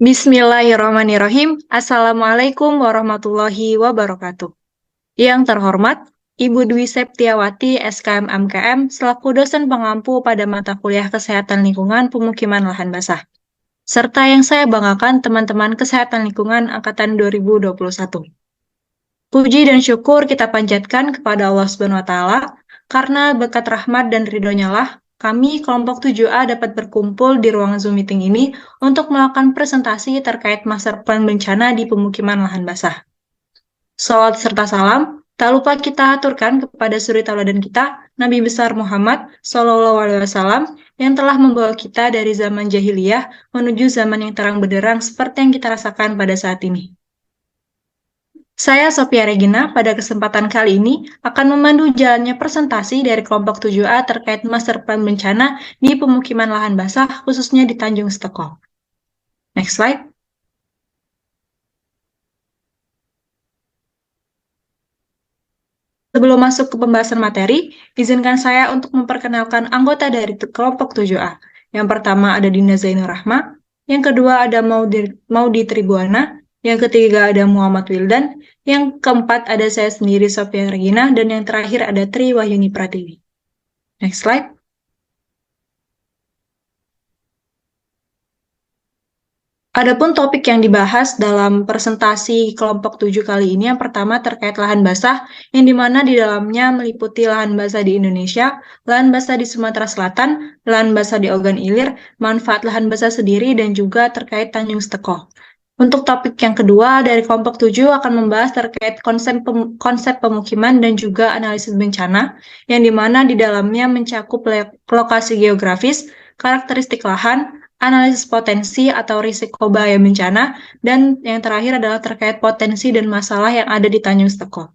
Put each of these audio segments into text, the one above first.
Bismillahirrahmanirrahim. Assalamualaikum warahmatullahi wabarakatuh. Yang terhormat, Ibu Dwi Septiawati, SKM MKM, selaku dosen pengampu pada mata kuliah Kesehatan Lingkungan Pemukiman Lahan Basah. Serta yang saya banggakan teman-teman Kesehatan Lingkungan Angkatan 2021. Puji dan syukur kita panjatkan kepada Allah Subhanahu wa Ta'ala, karena berkat rahmat dan ridhonya lah, kami kelompok 7A dapat berkumpul di ruang Zoom meeting ini untuk melakukan presentasi terkait master plan bencana di pemukiman lahan basah. Salawat serta salam, tak lupa kita aturkan kepada suri tauladan kita, Nabi besar Muhammad SAW, yang telah membawa kita dari zaman jahiliyah menuju zaman yang terang benderang seperti yang kita rasakan pada saat ini. Saya Sophia Regina, pada kesempatan kali ini akan memandu jalannya presentasi dari kelompok 7A terkait master plan bencana di pemukiman lahan basah, khususnya di Tanjung Steko. Next slide. Sebelum masuk ke pembahasan materi, izinkan saya untuk memperkenalkan anggota dari kelompok 7A. Yang pertama ada Dinda Zainur Rahma, yang kedua ada Maudi Tribuana, yang ketiga ada Muhammad Wildan, yang keempat ada saya sendiri Sophia Regina, dan yang terakhir ada Tri Wahyuni Pratiwi. Next slide. Adapun topik yang dibahas dalam presentasi kelompok 7 kali ini, yang pertama terkait lahan basah, yang dimana di dalamnya meliputi lahan basah di Indonesia, lahan basah di Sumatera Selatan, lahan basah di Ogan Ilir, manfaat lahan basah sendiri, dan juga terkait Tanjung Steko. Untuk topik yang kedua dari kelompok 7 akan membahas terkait konsep pemukiman dan juga analisis bencana, yang dimana di dalamnya mencakup lokasi geografis, karakteristik lahan, analisis potensi atau risiko bahaya bencana, dan yang terakhir adalah terkait potensi dan masalah yang ada di Tanjung Steko.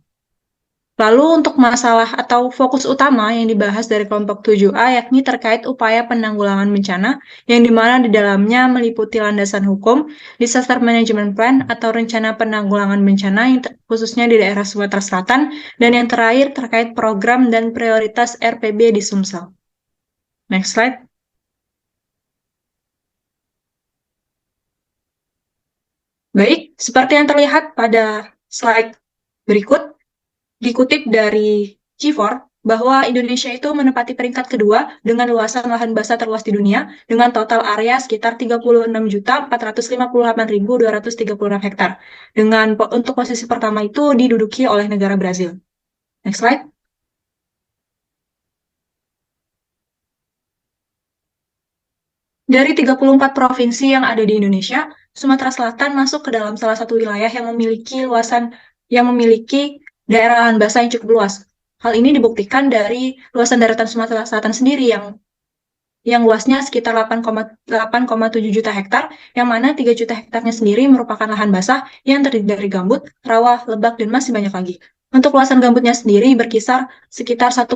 Lalu untuk masalah atau fokus utama yang dibahas dari kelompok 7A yakni terkait upaya penanggulangan bencana, yang dimana di dalamnya meliputi landasan hukum, Disaster Management Plan atau rencana penanggulangan bencana yang khususnya di daerah Sumatera Selatan, dan yang terakhir terkait program dan prioritas RPB di Sumsel. Next slide. Baik, seperti yang terlihat pada slide berikut, dikutip dari G4, bahwa Indonesia itu menempati peringkat kedua dengan luasan lahan basah terluas di dunia, dengan total area sekitar 36.458.236 hektar. Untuk posisi pertama itu diduduki oleh negara Brazil. Next slide. Dari 34 provinsi yang ada di Indonesia, Sumatera Selatan masuk ke dalam salah satu wilayah yang memiliki daerah lahan basah yang cukup luas. Hal ini dibuktikan dari luasan daratan Sumatera Selatan sendiri yang luasnya sekitar 8,7 juta hektar, yang mana 3 juta hektarnya sendiri merupakan lahan basah yang terdiri dari gambut, rawa, lebak, dan masih banyak lagi. Untuk luasan gambutnya sendiri berkisar sekitar 1,73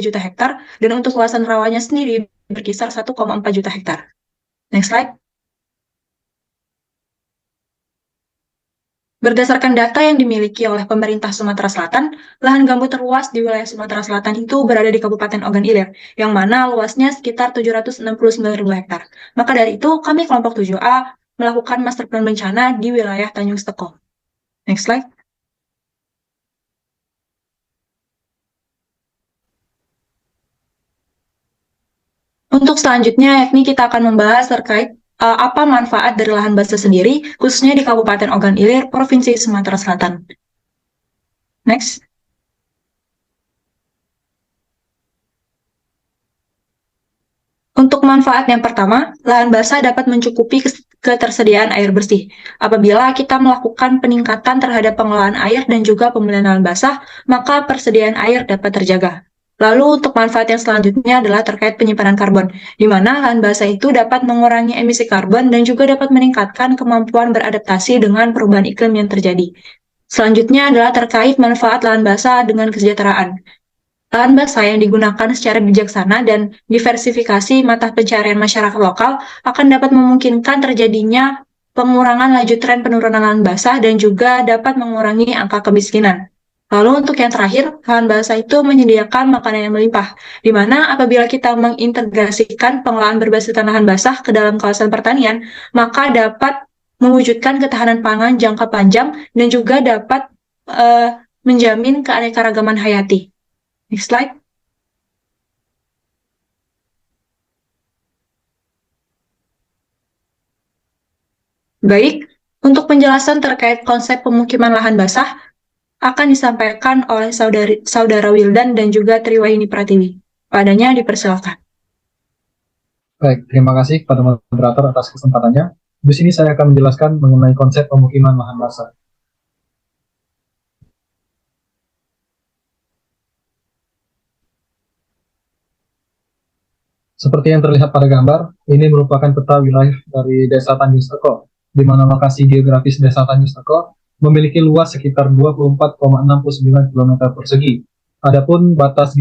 juta hektar, dan untuk luasan rawanya sendiri berkisar 1,4 juta hektar. Next slide. Berdasarkan data yang dimiliki oleh pemerintah Sumatera Selatan, lahan gambut terluas di wilayah Sumatera Selatan itu berada di Kabupaten Ogan Ilir, yang mana luasnya sekitar 769.000 hektar. Maka dari itu, kami kelompok 7A melakukan master plan bencana di wilayah Tanjung Steko. Next slide. Untuk selanjutnya, yakni kita akan membahas terkait apa manfaat dari lahan basah sendiri, khususnya di Kabupaten Ogan Ilir, Provinsi Sumatera Selatan. Next. Untuk manfaat yang pertama, lahan basah dapat mencukupi ketersediaan air bersih. Apabila kita melakukan peningkatan terhadap pengelolaan air dan juga pemilihan lahan basah, maka persediaan air dapat terjaga. Lalu untuk manfaat yang selanjutnya adalah terkait penyimpanan karbon, di mana lahan basah itu dapat mengurangi emisi karbon dan juga dapat meningkatkan kemampuan beradaptasi dengan perubahan iklim yang terjadi. Selanjutnya adalah terkait manfaat lahan basah dengan kesejahteraan. Lahan basah yang digunakan secara bijaksana dan diversifikasi mata pencarian masyarakat lokal akan dapat memungkinkan terjadinya pengurangan laju tren penurunan lahan basah dan juga dapat mengurangi angka kemiskinan. Lalu untuk yang terakhir, lahan basah itu menyediakan makanan yang melimpah, di mana apabila kita mengintegrasikan pengolahan berbasis lahan basah ke dalam kawasan pertanian, maka dapat mewujudkan ketahanan pangan jangka panjang dan juga dapat menjamin keanekaragaman hayati. Next slide. Baik, untuk penjelasan terkait konsep pemukiman lahan basah akan disampaikan oleh Saudara Wildan dan juga Triwahini Pratiwi. Padanya dipersilakan. Baik, terima kasih kepada moderator atas kesempatannya. Di sini saya akan menjelaskan mengenai konsep pemukiman lahan basah. Seperti yang terlihat pada gambar, ini merupakan peta wilayah dari Desa Tanjung Seko, di mana lokasi geografis Desa Tanjung Seko memiliki luas sekitar 24,69 km persegi. Adapun batas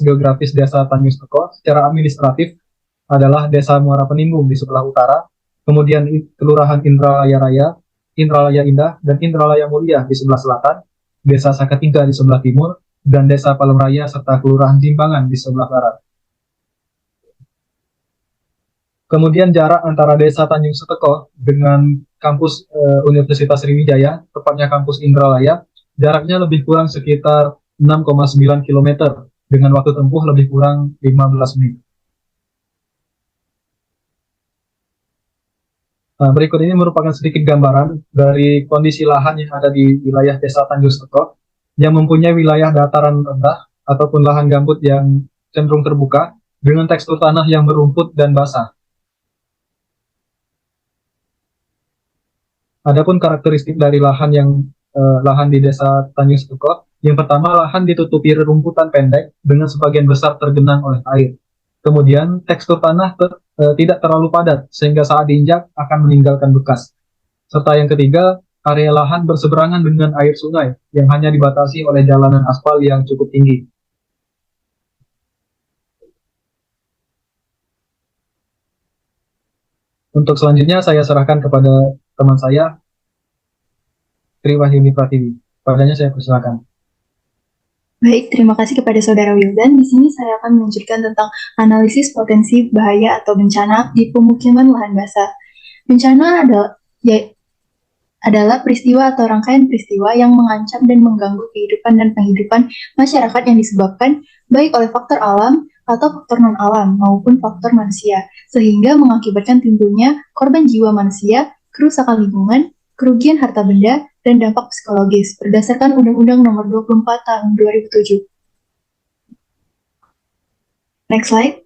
geografis Desa Tanjung Seko secara administratif adalah Desa Muara Peninggung di sebelah utara, kemudian Kelurahan Indralaya Raya, Indralaya Indah, dan Indralaya Mulia di sebelah selatan, Desa Sakatingga di sebelah timur, dan Desa Palem Raya serta Kelurahan Timbangan di sebelah barat. Kemudian jarak antara Desa Tanjung Seteko dengan kampus Universitas Sriwijaya, tepatnya kampus Indralaya, jaraknya lebih kurang sekitar 6,9 km dengan waktu tempuh lebih kurang 15 menit. Nah, berikut ini merupakan sedikit gambaran dari kondisi lahan yang ada di wilayah Desa Tanjung Seteko yang mempunyai wilayah dataran rendah ataupun lahan gambut yang cenderung terbuka dengan tekstur tanah yang berumput dan basah. Adapun karakteristik dari lahan di Desa Tanjung Seteko, yang pertama lahan ditutupi rerumputan pendek dengan sebagian besar tergenang oleh air. Kemudian tekstur tanah tidak terlalu padat sehingga saat diinjak akan meninggalkan bekas. Serta yang ketiga, area lahan berseberangan dengan air sungai yang hanya dibatasi oleh jalanan aspal yang cukup tinggi. Untuk selanjutnya saya serahkan kepada teman saya, Triwahini Pratiwi. Padanya saya persilakan. Baik, terima kasih kepada Saudara Wildan. Di sini saya akan melanjutkan tentang analisis potensi bahaya atau bencana di pemukiman lahan basah. Bencana adalah peristiwa atau rangkaian peristiwa yang mengancam dan mengganggu kehidupan dan penghidupan masyarakat yang disebabkan baik oleh faktor alam atau faktor non-alam maupun faktor manusia, sehingga mengakibatkan timbulnya korban jiwa manusia, kerusakan lingkungan, kerugian harta benda, dan dampak psikologis berdasarkan Undang-Undang Nomor 24 Tahun 2007. Next slide.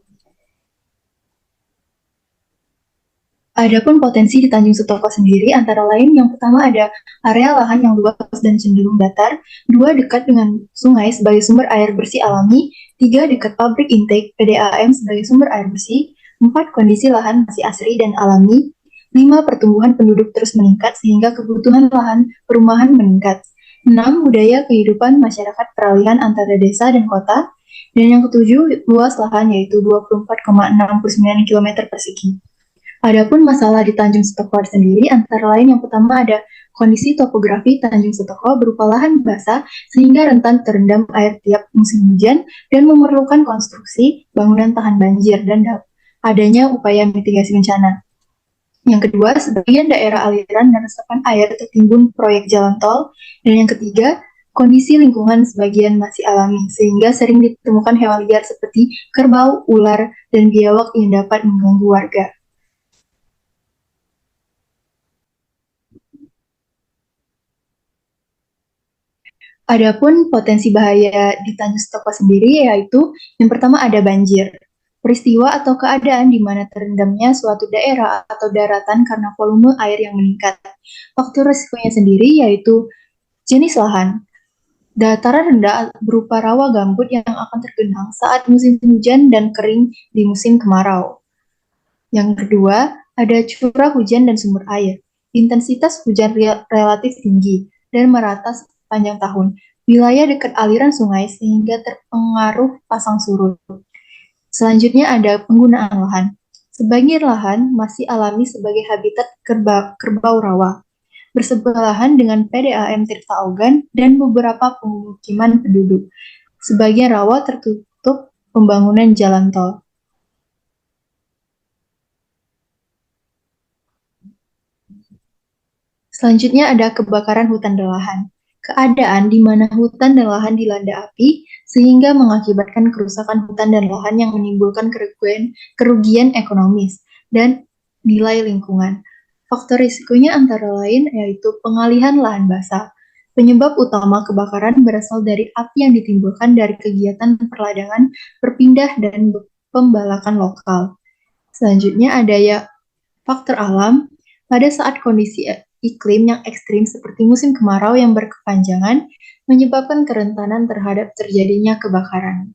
Adapun potensi di Tanjung Seteko sendiri antara lain yang pertama ada area lahan yang luas dan cenderung datar, 2 dekat dengan sungai sebagai sumber air bersih alami, 3 dekat pabrik intake PDAM sebagai sumber air bersih, 4 kondisi lahan masih asri dan alami, 5 pertumbuhan penduduk terus meningkat sehingga kebutuhan lahan perumahan meningkat, 6 budaya kehidupan masyarakat peralihan antara desa dan kota, dan yang ketujuh luas lahan yaitu 24,69 km persegi. Adapun masalah di Tanjung Seteko sendiri antara lain yang pertama ada kondisi topografi Tanjung Seteko berupa lahan basah sehingga rentan terendam air tiap musim hujan dan memerlukan konstruksi bangunan tahan banjir dan adanya upaya mitigasi bencana. Yang kedua, sebagian daerah aliran dan resapan air tertimbun proyek jalan tol. Dan yang ketiga, kondisi lingkungan sebagian masih alami sehingga sering ditemukan hewan liar seperti kerbau, ular, dan biawak yang dapat mengganggu warga. Adapun potensi bahaya di Tanjung Seteko sendiri yaitu yang pertama ada banjir. Peristiwa atau keadaan di mana terendamnya suatu daerah atau daratan karena volume air yang meningkat. Faktor risikonya sendiri yaitu jenis lahan. Dataran rendah berupa rawa gambut yang akan tergenang saat musim hujan dan kering di musim kemarau. Yang kedua, ada curah hujan dan sumber air. Intensitas hujan relatif tinggi dan merata sepanjang tahun. Wilayah dekat aliran sungai sehingga terpengaruh pasang surut. Selanjutnya ada penggunaan lahan. Sebagian lahan masih alami sebagai habitat kerbau rawa. bersebelahan dengan PDAM Tirta Ogan dan beberapa pemukiman penduduk. Sebagian rawa tertutup pembangunan jalan tol. Selanjutnya ada kebakaran hutan dan lahan. Keadaan di mana hutan dan lahan dilanda api sehingga mengakibatkan kerusakan hutan dan lahan yang menimbulkan kerugian ekonomis dan nilai lingkungan. Faktor risikonya antara lain yaitu pengalihan lahan basah. Penyebab utama kebakaran berasal dari api yang ditimbulkan dari kegiatan perladangan, berpindah, dan pembalakan lokal. Selanjutnya ada faktor alam. Pada saat kondisi iklim yang ekstrim seperti musim kemarau yang berkepanjangan menyebabkan kerentanan terhadap terjadinya kebakaran.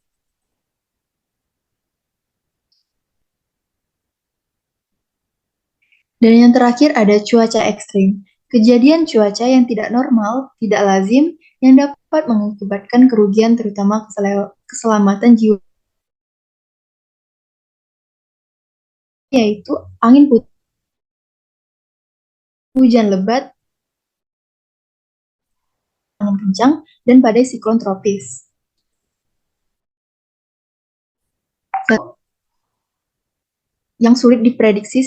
Dan yang terakhir ada cuaca ekstrim. Kejadian cuaca yang tidak normal, tidak lazim, yang dapat mengakibatkan kerugian terutama keselamatan jiwa, yaitu angin puting, hujan lebat, angin kencang, dan badai siklon tropis. Yang sulit diprediksi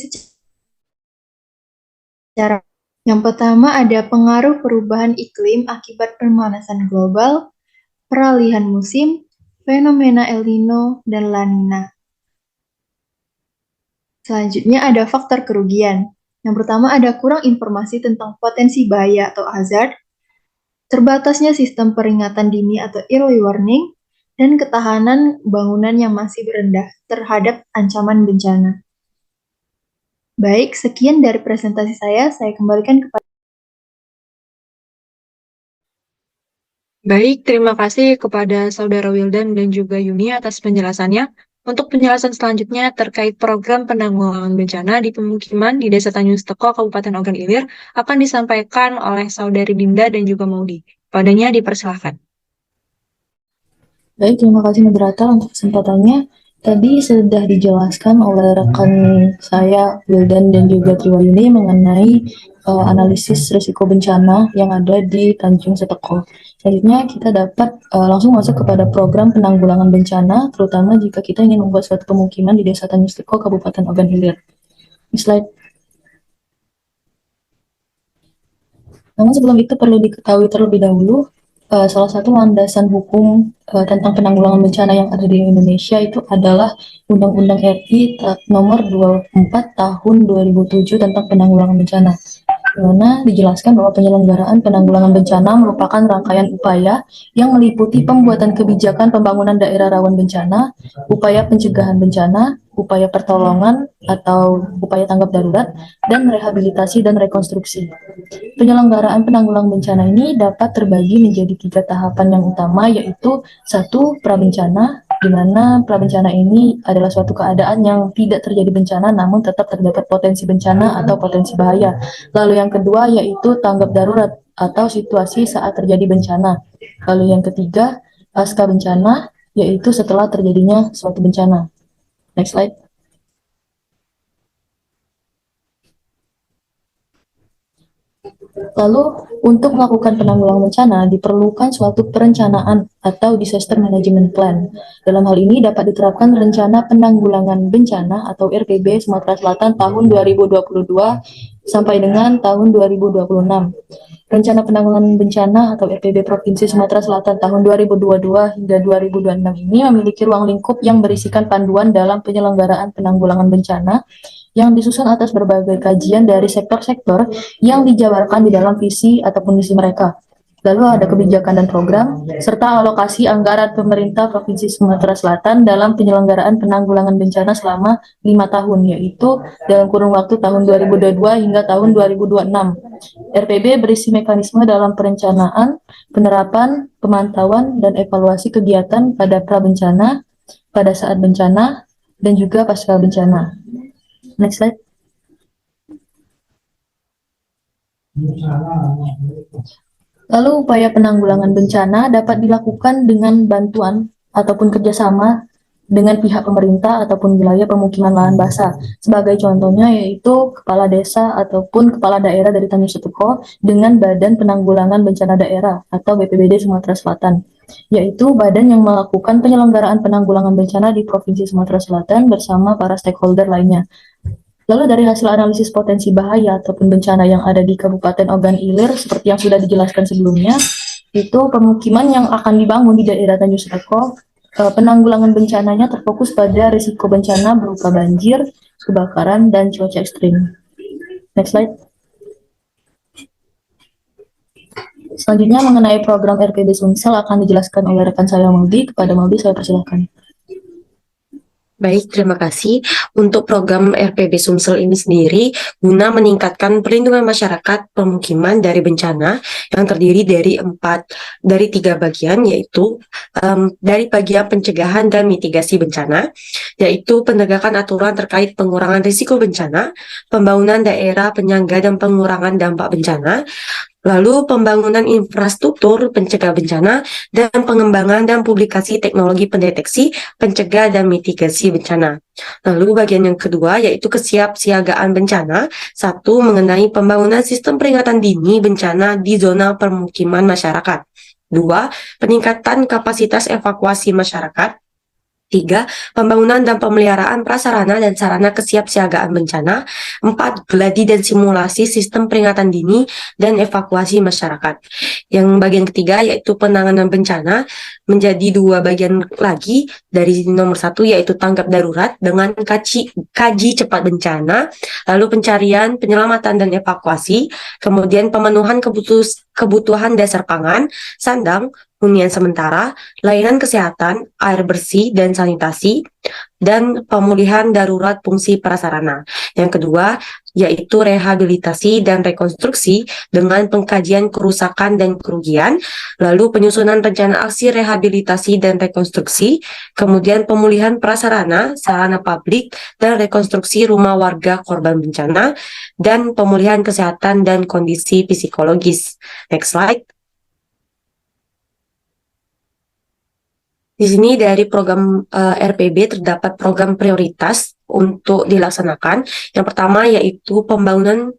secara. Yang pertama ada pengaruh perubahan iklim akibat pemanasan global, peralihan musim, fenomena El Nino, dan La Nina. Selanjutnya ada faktor kerugian. Yang pertama ada kurang informasi tentang potensi bahaya atau hazard, terbatasnya sistem peringatan dini atau early warning, dan ketahanan bangunan yang masih rendah terhadap ancaman bencana. Baik, sekian dari presentasi saya kembalikan kepada. Baik, terima kasih kepada Saudara Wildan dan juga Yuni atas penjelasannya. Untuk penjelasan selanjutnya terkait program penanggulangan bencana di pemukiman di Desa Tanjung Steko, Kabupaten Ogan Ilir, akan disampaikan oleh Saudari Dinda dan juga Maudi. Padanya dipersilahkan. Baik, terima kasih moderator untuk kesempatannya. Tadi sudah dijelaskan oleh rekan saya, Wildan dan juga Triwayuni mengenai analisis risiko bencana yang ada di Tanjung Seteko. Selanjutnya kita dapat langsung masuk kepada program penanggulangan bencana, terutama jika kita ingin membuat suatu pemukiman di Desa Tanjung Seteko, Kabupaten Ogan Ilir. Next slide. Namun sebelum itu perlu diketahui terlebih dahulu, salah satu landasan hukum tentang penanggulangan bencana yang ada di Indonesia itu adalah Undang-Undang RI nomor 24 tahun 2007 tentang penanggulangan bencana, di mana dijelaskan bahwa penyelenggaraan penanggulangan bencana merupakan rangkaian upaya yang meliputi pembuatan kebijakan pembangunan daerah rawan bencana, upaya pencegahan bencana, upaya pertolongan atau upaya tanggap darurat, dan rehabilitasi dan rekonstruksi. Penyelenggaraan penanggulangan bencana ini dapat terbagi menjadi 3 tahapan yang utama, yaitu 1. Prabencana, di mana prabencana ini adalah suatu keadaan yang tidak terjadi bencana namun tetap terdapat potensi bencana atau potensi bahaya. Lalu yang kedua yaitu tanggap darurat atau situasi saat terjadi bencana. Lalu yang ketiga pasca bencana, yaitu setelah terjadinya suatu bencana. Next slide. Lalu, untuk melakukan penanggulangan bencana diperlukan suatu perencanaan atau disaster management plan. Dalam hal ini dapat diterapkan rencana penanggulangan bencana atau RPB Sumatera Selatan tahun 2022 sampai dengan tahun 2026. Rencana penanggulangan bencana atau RPB Provinsi Sumatera Selatan tahun 2022 hingga 2026 ini memiliki ruang lingkup yang berisikan panduan dalam penyelenggaraan penanggulangan bencana yang disusun atas berbagai kajian dari sektor-sektor yang dijabarkan di dalam visi ataupun misi mereka. Lalu ada kebijakan dan program, serta alokasi anggaran pemerintah Provinsi Sumatera Selatan dalam penyelenggaraan penanggulangan bencana selama 5 tahun, yaitu dalam kurun waktu tahun 2022 hingga tahun 2026. RPB berisi mekanisme dalam perencanaan, penerapan, pemantauan, dan evaluasi kegiatan pada prabencana, pada saat bencana, dan juga pasca bencana. Next slide. Lalu upaya penanggulangan bencana dapat dilakukan dengan bantuan ataupun kerjasama dengan pihak pemerintah ataupun wilayah pemukiman lahan basah. Sebagai contohnya yaitu kepala desa ataupun kepala daerah dari Tanjung Seteko dengan Badan Penanggulangan Bencana Daerah atau BPBD Sumatera Selatan, yaitu badan yang melakukan penyelenggaraan penanggulangan bencana di Provinsi Sumatera Selatan bersama para stakeholder lainnya. Lalu dari hasil analisis potensi bahaya ataupun bencana yang ada di Kabupaten Ogan Ilir seperti yang sudah dijelaskan sebelumnya, itu pemukiman yang akan dibangun di daerah Tanjung Seteko, penanggulangan bencananya terfokus pada risiko bencana berupa banjir, kebakaran, dan cuaca ekstrim. Next slide. Selanjutnya mengenai program RPB Sumsel akan dijelaskan oleh rekan saya Maudi. Kepada Maudi saya persilahkan. Baik, terima kasih. Untuk program RPB Sumsel ini sendiri guna meningkatkan perlindungan masyarakat pemukiman dari bencana yang terdiri dari tiga bagian, yaitu dari bagian pencegahan dan mitigasi bencana, yaitu penegakan aturan terkait pengurangan risiko bencana, pembangunan daerah penyangga dan pengurangan dampak bencana, lalu pembangunan infrastruktur pencegah bencana, dan pengembangan dan publikasi teknologi pendeteksi, pencegah, dan mitigasi bencana. Lalu bagian yang kedua yaitu kesiapsiagaan bencana. Satu, mengenai pembangunan sistem peringatan dini bencana di zona permukiman masyarakat. Dua, peningkatan kapasitas evakuasi masyarakat. Tiga, pembangunan dan pemeliharaan prasarana dan sarana kesiapsiagaan bencana. Empat, gladi dan simulasi sistem peringatan dini dan evakuasi masyarakat. Yang bagian ketiga yaitu penanganan bencana menjadi dua bagian lagi. Dari nomor satu yaitu tanggap darurat dengan kaji cepat bencana, lalu pencarian, penyelamatan dan evakuasi, kemudian pemenuhan kebutuhan dasar pangan, sandang, hunian sementara, layanan kesehatan, air bersih dan sanitasi, dan pemulihan darurat fungsi prasarana. Yang kedua, yaitu rehabilitasi dan rekonstruksi dengan pengkajian kerusakan dan kerugian, lalu penyusunan rencana aksi rehabilitasi dan rekonstruksi, kemudian pemulihan prasarana, sarana publik, dan rekonstruksi rumah warga korban bencana, dan pemulihan kesehatan dan kondisi psikologis. Next slide. Di sini dari program RPB terdapat program prioritas untuk dilaksanakan. Yang pertama yaitu pembangunan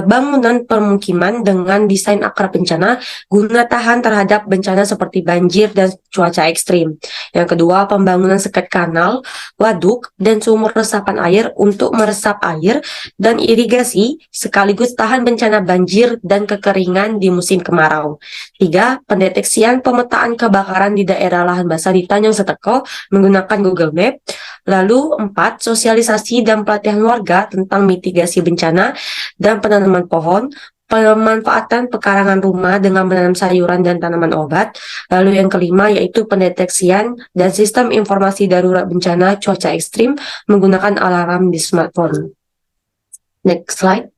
bangunan permukiman dengan desain akar bencana guna tahan terhadap bencana seperti banjir dan cuaca ekstrim. Yang kedua, pembangunan sekat kanal, waduk, dan sumur resapan air untuk meresap air dan irigasi sekaligus tahan bencana banjir dan kekeringan di musim kemarau. Tiga, pendeteksian pemetaan kebakaran di daerah lahan basah di Tanjung Seteko menggunakan Google Map. Lalu empat, sosialisasi dan pelatihan warga tentang mitigasi bencana dan penanaman pohon, pemanfaatan pekarangan rumah dengan menanam sayuran dan tanaman obat. Lalu yang kelima yaitu pendeteksian dan sistem informasi darurat bencana cuaca ekstrim menggunakan alarm di smartphone. Next slide.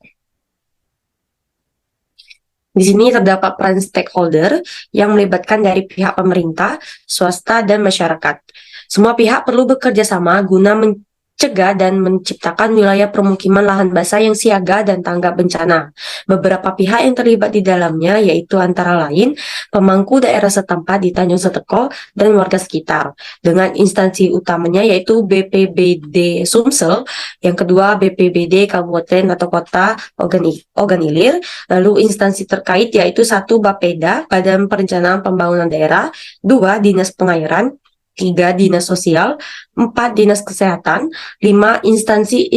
Di sini terdapat peran stakeholder yang melibatkan dari pihak pemerintah, swasta, dan masyarakat. Semua pihak perlu bekerja sama guna mencegah dan menciptakan wilayah permukiman lahan basah yang siaga dan tanggap bencana. Beberapa pihak yang terlibat di dalamnya yaitu antara lain pemangku daerah setempat di Tanjung Seteko dan warga sekitar, dengan instansi utamanya yaitu BPBD Sumsel, yang kedua BPBD Kabupaten atau Kota Ogan Ilir, lalu instansi terkait yaitu satu Bapeda, Badan Perencanaan Pembangunan Daerah, dua Dinas Pengairan, tiga Dinas Sosial, empat Dinas Kesehatan, lima instansi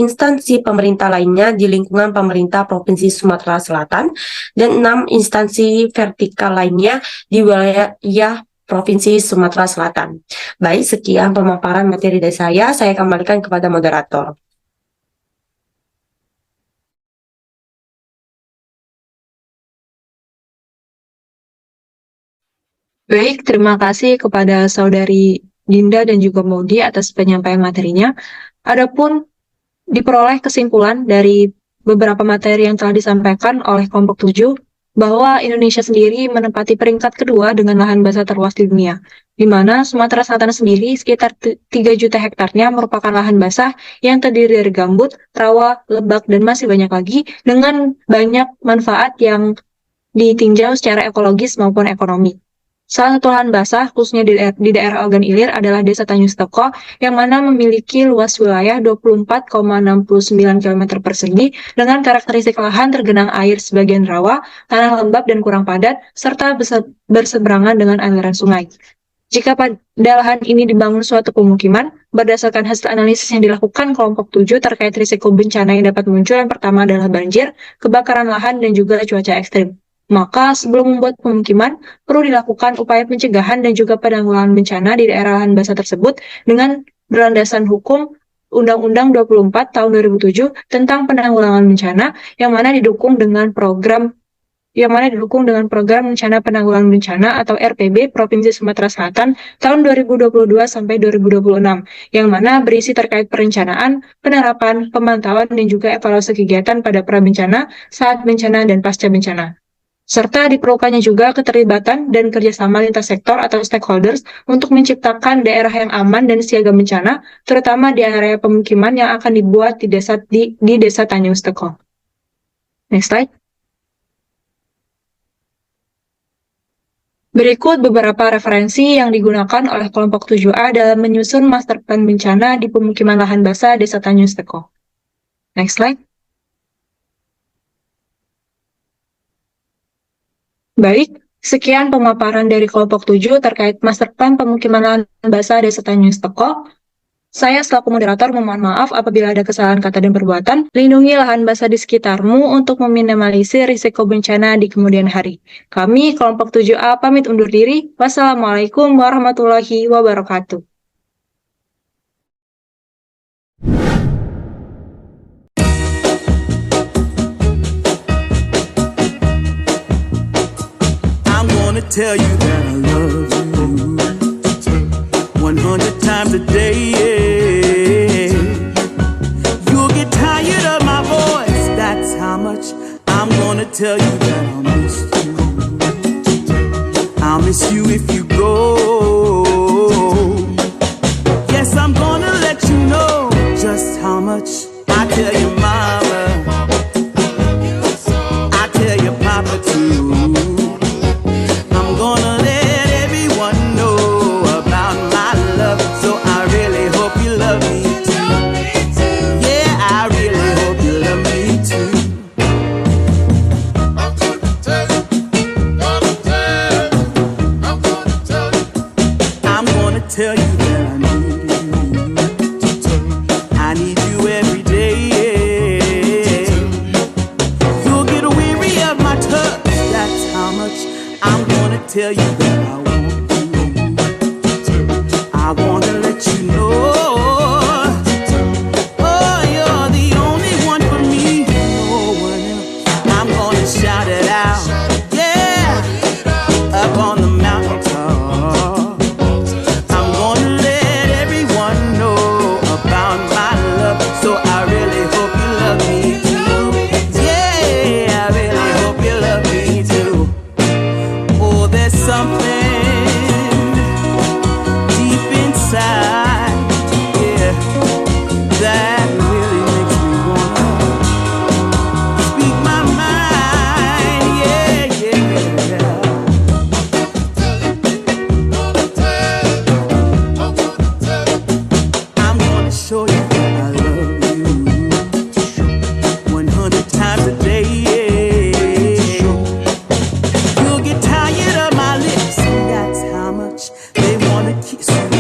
pemerintah lainnya di lingkungan pemerintah Provinsi Sumatera Selatan, dan enam instansi vertikal lainnya di wilayah Provinsi Sumatera Selatan. Baik, sekian pemaparan materi dari saya kembalikan kepada moderator. Baik, terima kasih kepada Saudari Dinda dan juga Maudi atas penyampaian materinya. Adapun diperoleh kesimpulan dari beberapa materi yang telah disampaikan oleh kelompok 7 bahwa Indonesia sendiri menempati peringkat kedua dengan lahan basah terluas di dunia, di mana Sumatera Selatan sendiri sekitar 3 juta hektarnya merupakan lahan basah yang terdiri dari gambut, rawa, lebak, dan masih banyak lagi dengan banyak manfaat yang ditinjau secara ekologis maupun ekonomi. Salah satu lahan basah, khususnya di daerah Ogan Ilir, adalah Desa Tanjung Steko, yang mana memiliki luas wilayah 24,69 km persegi, dengan karakteristik lahan tergenang air sebagian rawa, tanah lembab dan kurang padat, serta berseberangan dengan aliran sungai. Jika pada lahan ini dibangun suatu pemukiman, berdasarkan hasil analisis yang dilakukan kelompok 7 terkait risiko bencana yang dapat muncul, yang pertama adalah banjir, kebakaran lahan, dan juga cuaca ekstrim. Maka sebelum membuat pemukiman, perlu dilakukan upaya pencegahan dan juga penanggulangan bencana di daerah lahan basah tersebut dengan berlandaskan hukum Undang-Undang 24 tahun 2007 tentang penanggulangan bencana, yang mana didukung dengan program Rencana Penanggulangan Bencana atau RPB Provinsi Sumatera Selatan tahun 2022 sampai 2026, yang mana berisi terkait perencanaan, penerapan, pemantauan, dan juga evaluasi kegiatan pada prabencana, saat bencana, dan pasca bencana. Serta diperlukannya juga keterlibatan dan kerjasama lintas sektor atau stakeholders untuk menciptakan daerah yang aman dan siaga bencana, terutama di area pemukiman yang akan dibuat di Desa Tanjung Steko. Next slide. Berikut beberapa referensi yang digunakan oleh kelompok 7A dalam menyusun master plan bencana di pemukiman lahan basah Desa Tanjung Steko. Next slide. Baik, sekian pemaparan dari kelompok 7 terkait master plan pemukiman lahan basah Desa Tanjung Steko. Saya selaku moderator memohon maaf apabila ada kesalahan kata dan perbuatan. Lindungi lahan basah di sekitarmu untuk meminimalisir risiko bencana di kemudian hari. Kami, kelompok 7A, pamit undur diri. Wassalamualaikum warahmatullahi wabarakatuh. I'm gonna tell you that I love you 100 times a day. You'll get tired of my voice, that's how much I'm gonna tell you that I'll miss you. I'll miss you if you go. Yes, I'm gonna let you know just how much I tell your mama, I tell your papa too. I'm gonna let everyone know about my love, so I really hope you love me too. Yeah, I really hope you love me too. I'm gonna tell you that I need you. I need you every day. You'll get weary of my touch, that's how much I'm gonna tell you that I want you. I wanna let you know, oh, you're the only one for me, no one else. I'm gonna shout it out, yeah, up on the mountaintop. I'm gonna let everyone know about my love, so I really hope you love me too. Yeah, I really hope you love me too. Oh, there's something deep inside, yeah, that really makes me wanna speak my mind, yeah, yeah. I'm gonna show you that I love you 100 times a day. You'll get tired of my lips, and that's how much they wanna kiss you.